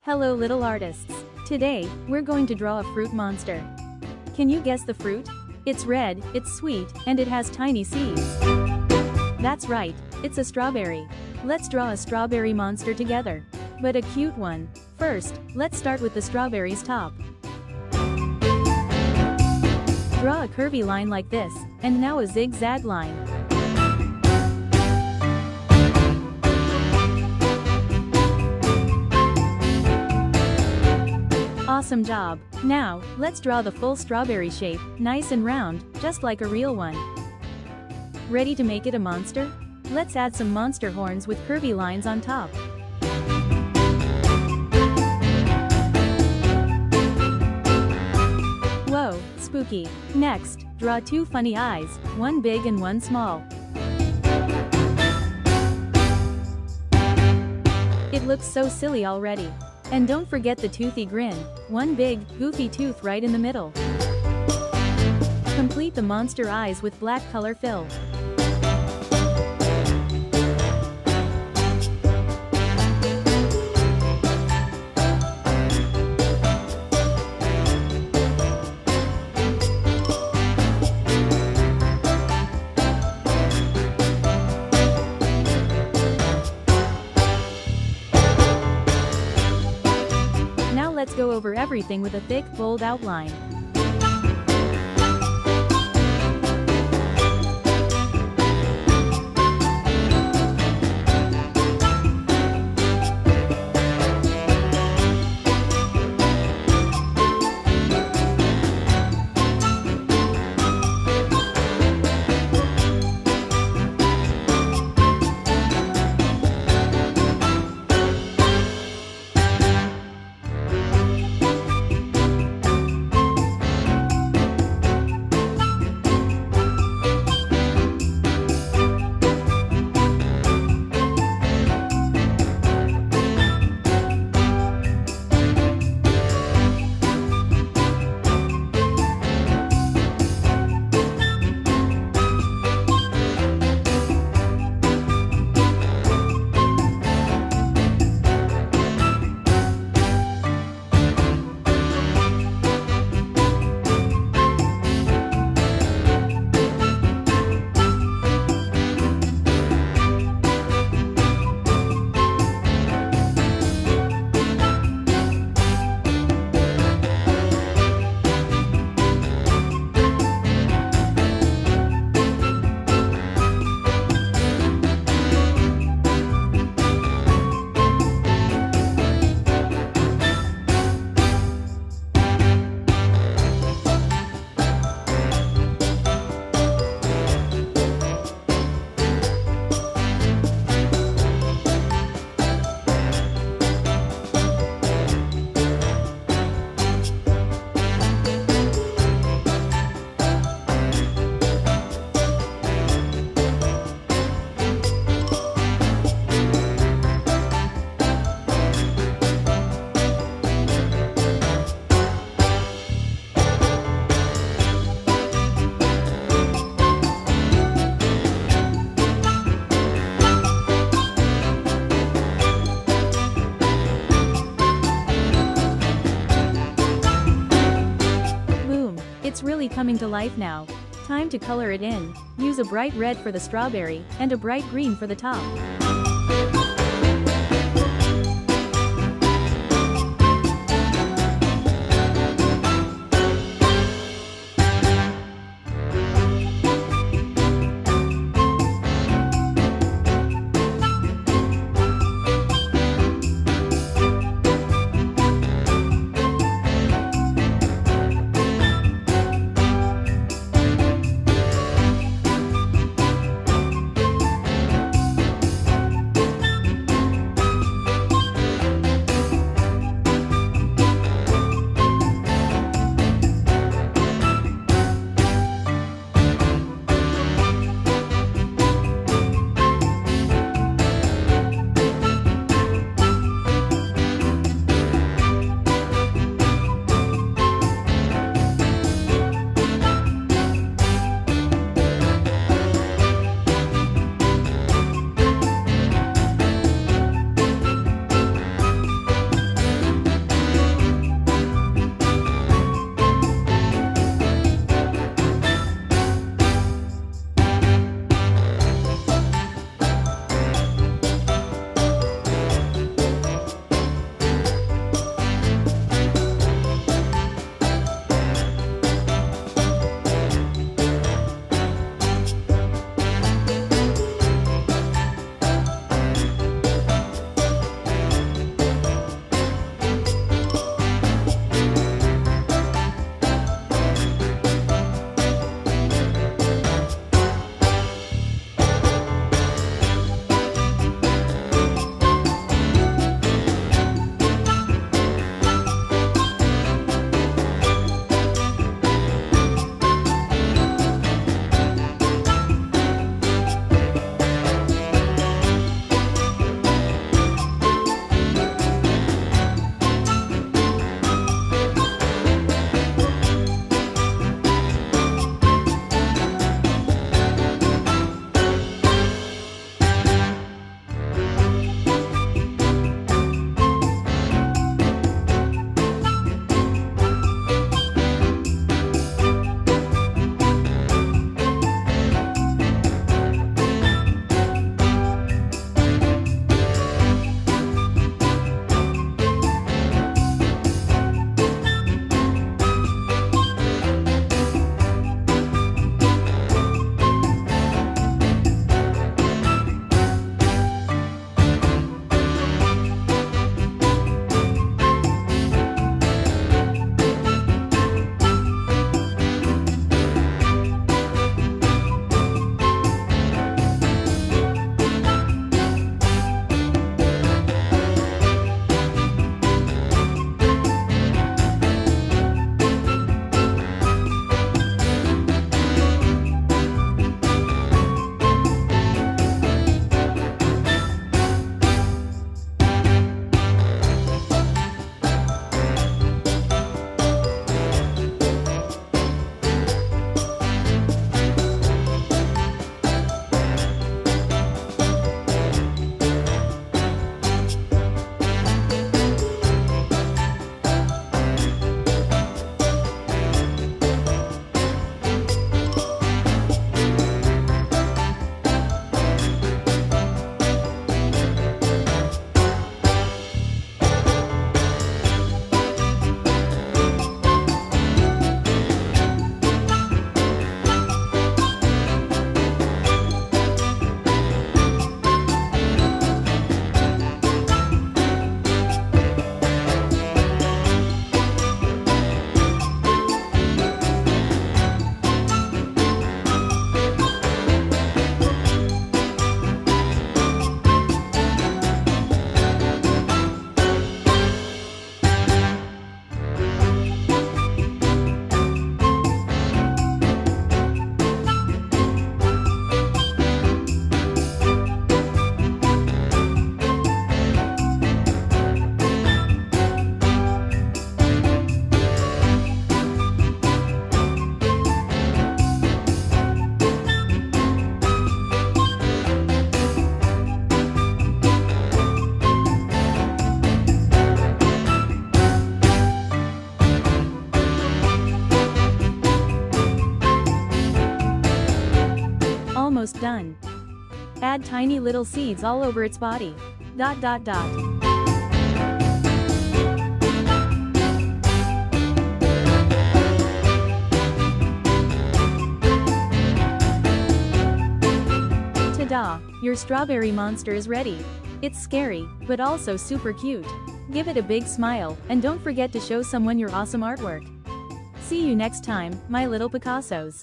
Hello little artists. Today, we're going to draw a fruit monster. Can you guess the fruit? It's red, it's sweet, and it has tiny seeds. That's right, it's a strawberry. Let's draw a strawberry monster together. But a cute one. First, let's start with the strawberry's top. Draw a curvy line like this, and now a zigzag line. Awesome job! Now, let's draw the full strawberry shape, nice and round, just like a real one. Ready to make it a monster? Let's add some monster horns with curvy lines on top. Whoa, spooky! Next, draw two funny eyes, one big and one small. It looks so silly already. And don't forget the toothy grin, one big, goofy tooth right in the middle. Complete the monster eyes with black color fill. Let's go over everything with a thick, bold outline. It's really coming to life now. Time to color it in. Use a bright red for the strawberry, and a bright green for the top. done. Add tiny little seeds all over its body. Dot dot dot. Ta-da! Your strawberry monster is ready. It's scary, but also super cute. Give it a big smile, and don't forget to show someone your awesome artwork. See you next time, my little Picassos.